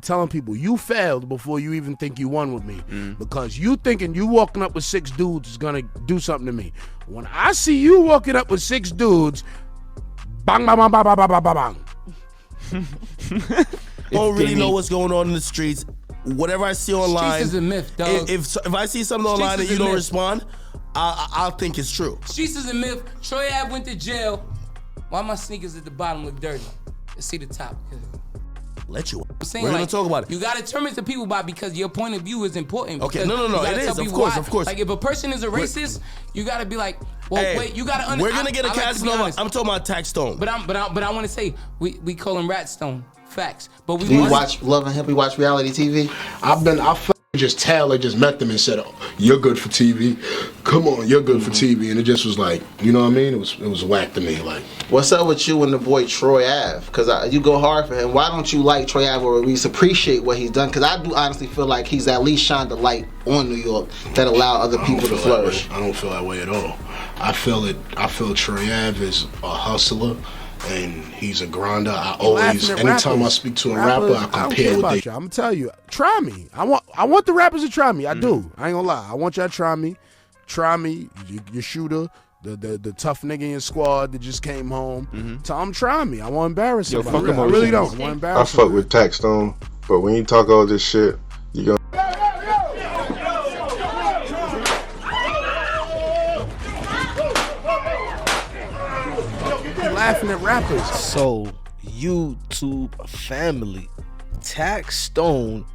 telling people you failed before you even think you won with me, because you thinking you walking up with 6 dudes is gonna do something to me. When I see you walking up with 6 dudes, bang, bang, bang, bang, bang, bang, bang, bang. Don't really know what's going on in the streets. Whatever I see online, Streets is a myth, dog. If I see something online and you don't respond, I'll think it's true. Streets is a myth. Troy Ave went to jail. Why my sneakers at the bottom look dirty? Let's see the top. Let you. I'm saying, We're like, gonna talk about it. You gotta determine to people by, because your point of view is important. Okay, no, it is, of course. Like, if a person is a racist, you gotta be like, well, wait, you gotta understand. We're gonna get a Casanova. I'm talking about Taxstone. But I want to say we call him Ratstone. Facts. But Do you watch Love and Hip? We watch reality TV. I just Taylor just met them and said, "Oh, you're good for TV. Come on, you're good for TV." And it just was like, you know what I mean? It was whack to me. Like, what's up with you and the boy Troy Ave? Because you go hard for him. Why don't you like Troy Ave, or at least appreciate what he's done? Because I do honestly feel like he's at least shined the light on New York that allow other people to flourish. I don't feel that way at all. I feel Troy Ave is a hustler. And he's a grinder. Anytime I speak to a rapper, I compare with them. I'm gonna tell you, try me. I want the rappers to try me. I do. I ain't gonna lie. I want y'all to try me. Try me. Your shooter, the tough nigga in your squad that just came home. Tell him try me. I want to embarrass him. I really don't. I want to embarrass him. I fuck with Taxstone, but when you talk all this shit, you gonna. Laughing at rappers. So, YouTube family, Taxstone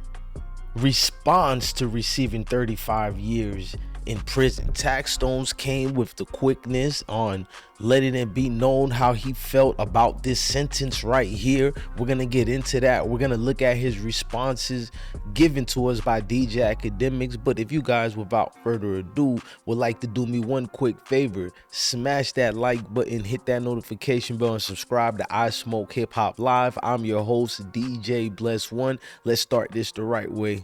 responds to receiving 35 years in prison. Taxstones came with the quickness on letting it be known how he felt about this sentence right here. We're gonna get into that. We're gonna look at his responses given to us by DJ Academics. But if you guys, without further ado, would like to do me one quick favor, smash that like button, hit that notification bell, and subscribe to I Smoke Hip Hop Live. I'm your host, DJ BlessOne. Let's start this the right way.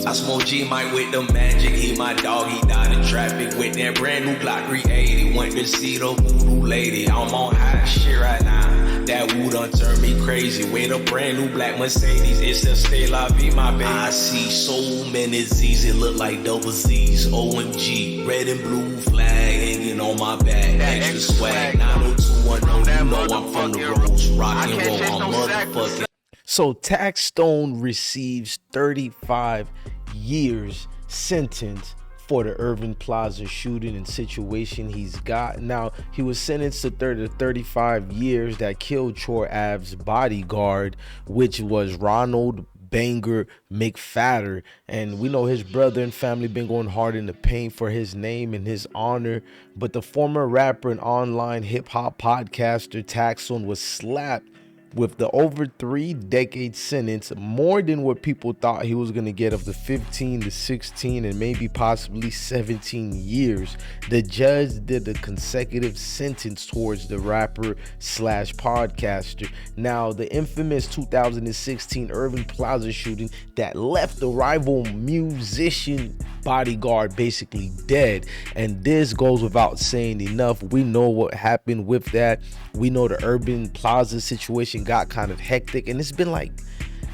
I smoke G Mike with the magic. He my dog, he died in traffic with that brand new Glock 380. Went to see the voodoo lady. I'm on high shit right now. That woo done turned me crazy. With a brand new black Mercedes. It's the Stay La Vie, my baby. I see so many Z's. It look like double Z's. OMG, red and blue flag hanging on my back. Extra swag. 90210. You know I'm from the roads. Rock and roll. I'm motherfucking. So Taxstone receives 35 years sentence for the Irving Plaza shooting and situation he's got. Now, he was sentenced to 35 years that killed Troy Ave's bodyguard, which was Ronald Banger McFadder. And we know his brother and family been going hard in the paint for his name and his honor. But the former rapper and online hip-hop podcaster Taxstone was slapped with the over 3-decade sentence, more than what people thought he was going to get, of the 15 to 16 and maybe possibly 17 years. The judge did a consecutive sentence towards the rapper slash podcaster. Now, the infamous 2016 Irving Plaza shooting that left the rival musician bodyguard basically dead, and this goes without saying enough. We know what happened with that. We know the Irving Plaza situation got kind of hectic, and it's been like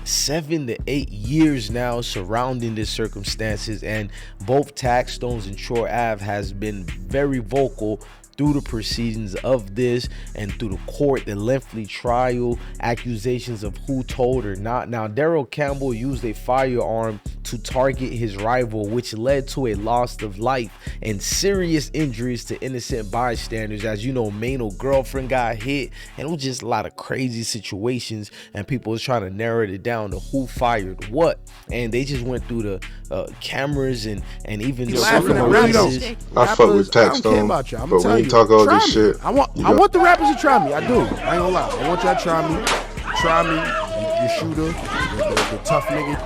7 to 8 years now surrounding the circumstances, and both Taxstones and Troy Ave has been very vocal through the proceedings of this and through the court, the lengthy trial, accusations of who told or not. Now, Daryl Campbell used a firearm to target his rival, which led to a loss of life and serious injuries to innocent bystanders. As you know, maino girlfriend got hit, and it was just a lot of crazy situations, and people was trying to narrow it down to who fired what. And they just went through the cameras and even the I fuck with Taxstone, but when you talk all this shit, I want the rappers to try me. I do. I ain't gonna lie. I want y'all to try me. Try me. Your shooter, the tough nigga.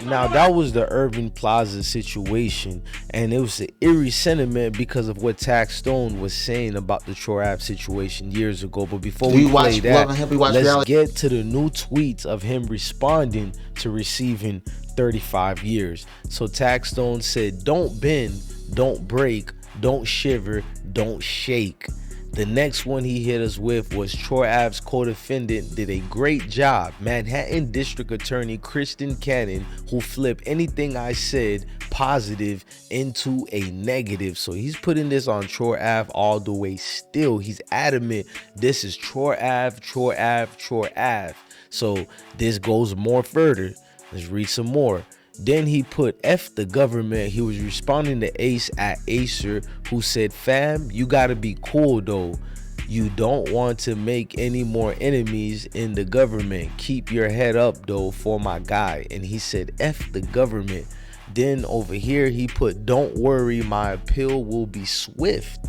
Now that was the Urban Plaza situation, and it was an eerie sentiment because of what Taxstone was saying about the Troy Ave situation years ago. But before we play that, let's get to the new tweets of him responding to receiving 35 years. So Taxstone said, "Don't bend, don't break, don't shiver, don't shake." The next one he hit us with was Troy Ave's co-defendant did a great job. Manhattan District Attorney Kristen Cannon, who flipped anything I said positive into a negative. So he's putting this on Troy Ave all the way still. He's adamant this is Troy Ave, Troy Ave, Troy Ave. So this goes more further. Let's read some more. Then he put F the government. He was responding to Ace at Acer, who said, "Fam, you gotta be cool though. You don't want to make any more enemies in the government. Keep your head up though for my guy." And he said, "F the government." Then over here he put, "Don't worry, my appeal will be swift."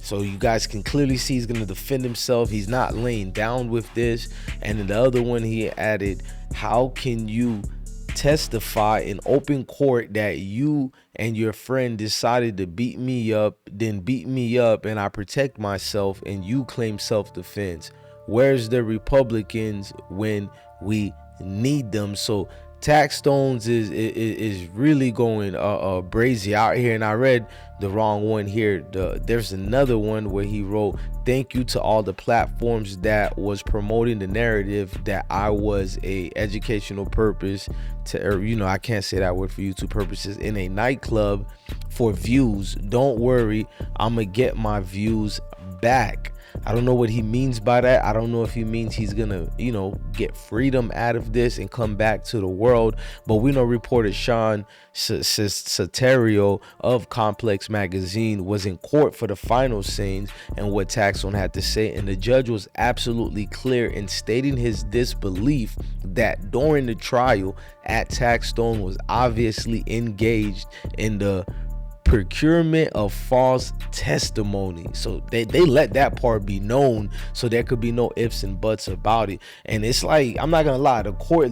So you guys can clearly see he's gonna defend himself. He's not laying down with this. And then the other one he added, "How can you testify in open court that you and your friend decided to beat me up, and I protect myself, and you claim self-defense? Where's the Republicans when we need them?" So Taxstones is really going brazy out here. And I read the wrong one here. There's another one where he wrote, "Thank you to all the platforms that was promoting the narrative that I was a educational purpose to, I can't say that word for YouTube purposes, in a nightclub for views. Don't worry, I'ma get my views back." I don't know what he means by that. I don't know if he means he's gonna, get freedom out of this and come back to the world. But we know reporter Sean Soterio of Complex Magazine was in court for the final scenes and what Taxstone had to say. And the judge was absolutely clear in stating his disbelief that during the trial, Taxstone was obviously engaged in the procurement of false testimony. So they let that part be known, so there could be no ifs and buts about it. And it's like, I'm not gonna lie, the court,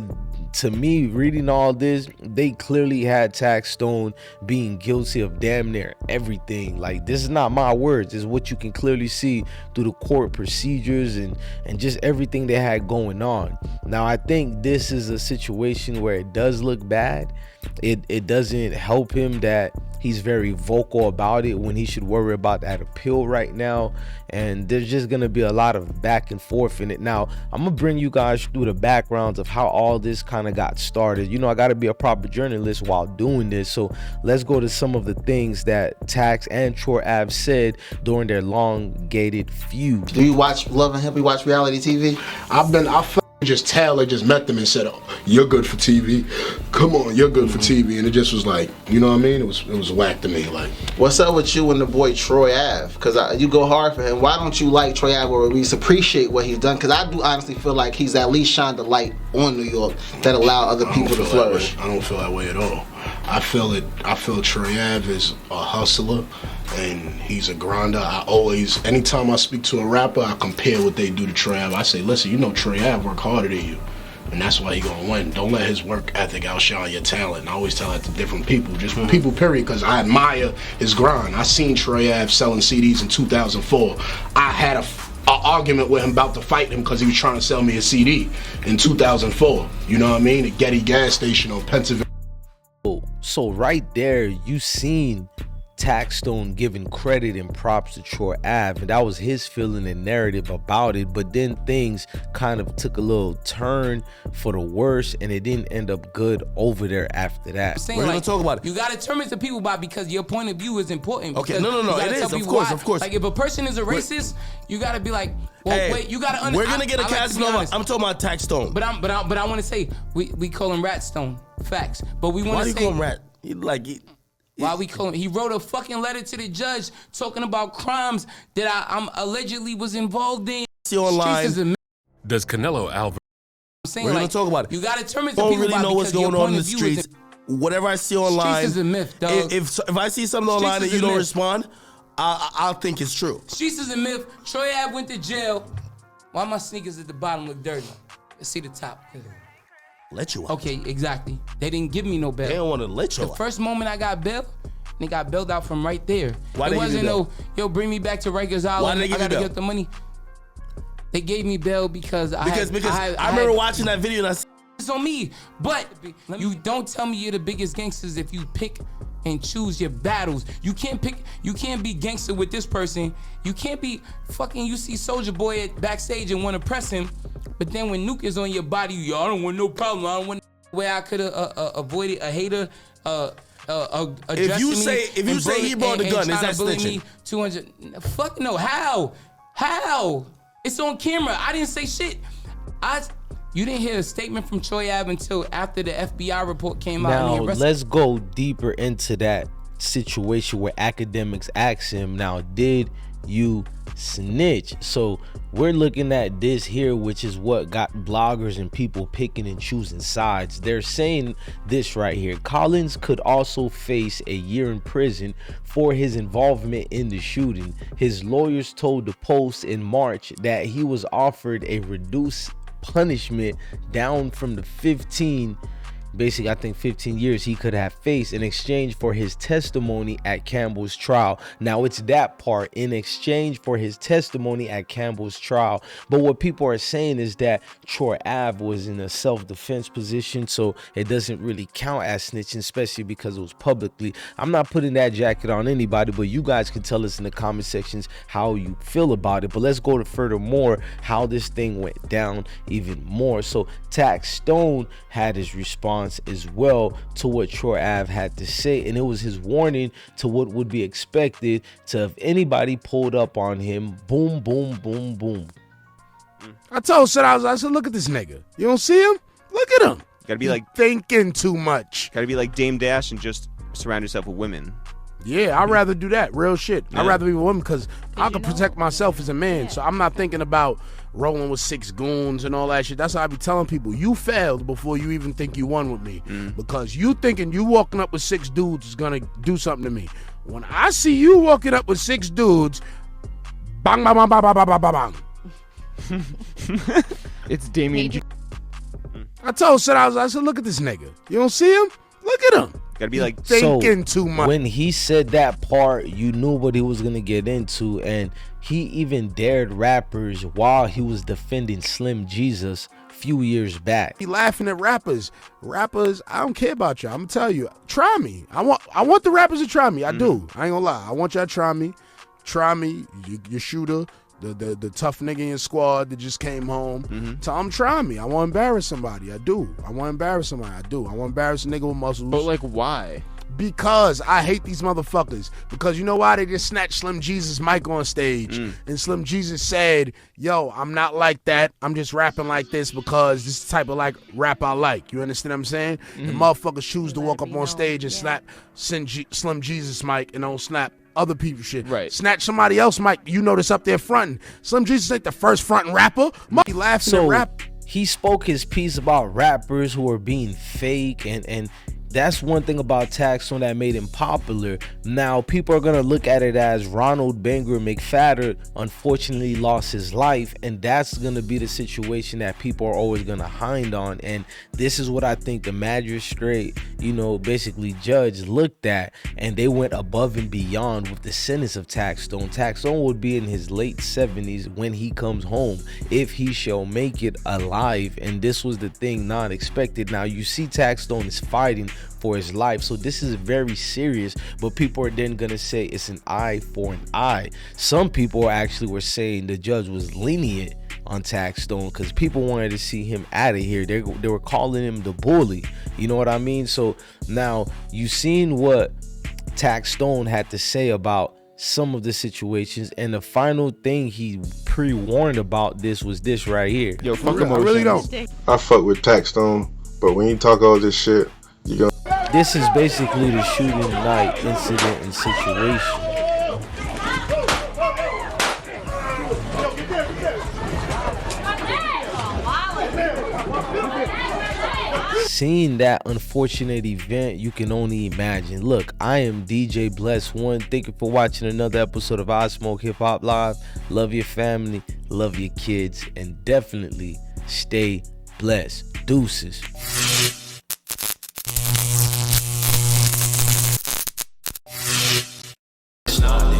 to me, reading all this, they clearly had Taxstone being guilty of damn near everything. Like, this is not my words, it's what you can clearly see through the court procedures and just everything they had going on. Now I think this is a situation where it does look bad. It doesn't help him that he's very vocal about it when he should worry about that appeal right now. And there's just gonna be a lot of back and forth in it. Now I'm gonna bring you guys through the backgrounds of how all this kind of got started. I gotta be a proper journalist while doing this, so let's go to some of the things that Tax and Troy Ave said during their long-gated feud. Do you watch Love and Hip? You watch reality TV? Taylor just met them and said, "Oh, you're good for TV. Come on, you're good for TV." And it just was like, you know what I mean? It was whack to me. Like, what's up with you and the boy Troy Ave? Because you go hard for him. Why don't you like Troy Ave or at least appreciate what he's done? Because I do honestly feel like he's at least shined the light on New York that allow other people to flourish. I don't feel that way at all. I feel Troy Ave is a hustler and he's a grinder. Anytime I speak to a rapper, I compare what they do to Troy Ave. I say, listen, Troy Ave work harder than you, and that's why he gonna win. Don't let his work ethic outshine your talent. And I always tell that to different people, just people, period, because I admire his grind. I seen Troy Ave selling CDs in 2004. I had an argument with him about to fight him because he was trying to sell me a CD in 2004. You know what I mean? At Getty gas station on Pennsylvania. So right there, you seen Taxstone giving credit and props to Troy Ave, and that was his feeling and narrative about it. But then things kind of took a little turn for the worse, and it didn't end up good over there after that. We're gonna talk about it. You gotta turn it to people about, because your point of view is important. Okay, no, it is, of course. Like, if a person is a racist, you gotta be like, well, hey, wait, you gotta understand. We're gonna get a Casanova. I'm talking about Taxstone. But I want to say we call him Ratstone. Facts. But we want to say, why do you call him Rat? Why we call him? He wrote a fucking letter to the judge talking about crimes that I'm allegedly was involved in. See online. Does Canelo Alvarez? I'm saying, we're gonna talk about it. You gotta turn it to don't people really know what's going on in the streets. Whatever I see online, streets is a myth, dog. If I see something online and you don't respond, I'll think it's true. Streets is a myth. Troy Ave went to jail. Why my sneakers at the bottom look dirty? Let's see the top. let you out. Okay, exactly. They didn't give me no bail. They don't want to let you The out. first moment I got bail, they got bailed out from right there. Why it they wasn't give you no, bail? yo, bring me back to Rikers Island. Why did they give I you gotta bail? get the money. They gave me bail because I remember watching that video and I it's on me. But you don't tell me you're the biggest gangsters if you pick and choose your battles. You can't be gangster with this person. You can't be fucking, you see Soulja Boy at backstage and want to press him, but then when Nuke is on your body, yo, I don't want no problem. I don't want where I could have avoided a hater if you say he brought the gun, is that snitching? 200. Fuck no. How? It's on camera. I didn't say shit. You didn't hear a statement from Troy Ave until after the FBI report came out. Now, let's go deeper into that situation where academics asked him, now, did you snitch? So we're looking at this here, which is what got bloggers and people picking and choosing sides. They're saying this right here: Collins could also face a year in prison for his involvement in the shooting. His lawyers told the Post in March that he was offered a reduced punishment down from the 15 years he could have faced in exchange for his testimony at Campbell's trial. Now it's that part, in exchange for his testimony at Campbell's trial. But what people are saying is that Troy Ave was in a self-defense position, so it doesn't really count as snitching, especially because it was publicly. I'm not putting that jacket on anybody, but you guys can tell us in the comment sections how you feel about it. But let's go to furthermore how this thing went down even more. So Taxstone had his response as well to what Troy Ave had to say, and it was his warning to what would be expected to if anybody pulled up on him. Boom, boom, boom, boom. I told Sid, I said, look at this nigga. You don't see him? Look at him. Gotta be like thinking too much. Gotta be like Dame Dash and just surround yourself with women. Yeah, I'd rather do that. Real shit. Yeah. I'd rather be with women because I can protect myself as a man. So I'm not thinking about rolling with 6 goons and all that shit. That's how I be telling people. You failed before you even think you won with me. Because you thinking you walking up with 6 dudes is going to do something to me. When I see you walking up with 6 dudes, bang, bang, bang, bang, bang, bang, bang, bang. It's Damien. I told Sid, I said, look at this nigga. You don't see him? Look at him. Gotta be like thinking too much. When he said that part, you knew what he was gonna get into, and he even dared rappers while he was defending Slim Jesus a few years back. He laughing at rappers. Rappers, I don't care about y'all. I'm gonna tell you, try me. I want the rappers to try me. I do. I ain't gonna lie. I want y'all to try me. Try me. Your shooter. The tough nigga in your squad that just came home. Tell him try me. I want to embarrass somebody. I do. I want to embarrass somebody. I do. I want to embarrass a nigga with muscles. But like, why? Because I hate these motherfuckers. Because you know why? They just snatched Slim Jesus' mic on stage. And Slim Jesus said, yo, I'm not like that. I'm just rapping like this because this is the type of like rap I like. You understand what I'm saying? And motherfuckers choose to walk up on stage and slap Slim Jesus' mic and don't snap other people's shit. Right. Snatch somebody else mic. You know this up there fronting. Slim Jesus ain't the first fronting rapper. He laughing at rap. He spoke his piece about rappers who are being fake, and that's one thing about Taxstone that made him popular. Now, people are going to look at it as Ronald Banger McFadden unfortunately lost his life, and that's going to be the situation that people are always going to hind on. And this is what I think the magistrate, basically judge looked at, and they went above and beyond with the sentence of Taxstone. Taxstone would be in his late 70s when he comes home, if he shall make it alive. And this was the thing not expected. Now, you see Taxstone is fighting for his life, so this is very serious, but people are then gonna say it's an eye for an eye. Some people actually were saying the judge was lenient on Taxstone because people wanted to see him out of here. They were calling him the bully, you know what I mean? So now you seen what Taxstone had to say about some of the situations, and the final thing he pre-warned about this was this right here. Yo, fuck I really don't. I fuck with Taxstone, but when you talk all this shit, you gonna. This is basically the shooting night incident and situation. Seeing that unfortunate event, you can only imagine. Look, I am DJ BlessOne. Thank you for watching another episode of I Smoke Hip Hop Live. Love your family, love your kids, and definitely stay blessed. Deuces.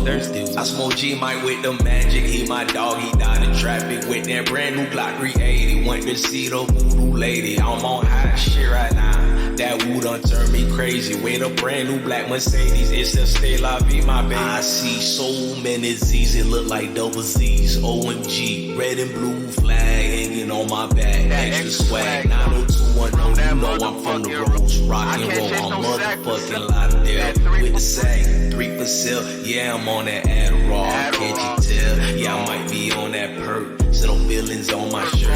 thirsty. I smoke G Mike with the magic. He my dog, he died in traffic with that brand new Glock 380. Went to see the voodoo lady. I'm on hot shit right now. That woo done turned me crazy. With a brand new black Mercedes. It's a stay la vie, my baby. I see so many Z's. It look like double Z's. OMG. Red and blue flag hanging on my back. Extra swag. 90210. You know I'm from the Rolls. Rock and roll. I'm motherfucking Lauderdale. With the sag. 3 for sale. Yeah, I'm on that Adderall. Can't you tell? Yeah, I might be on that perk. Little feelings on my shirt.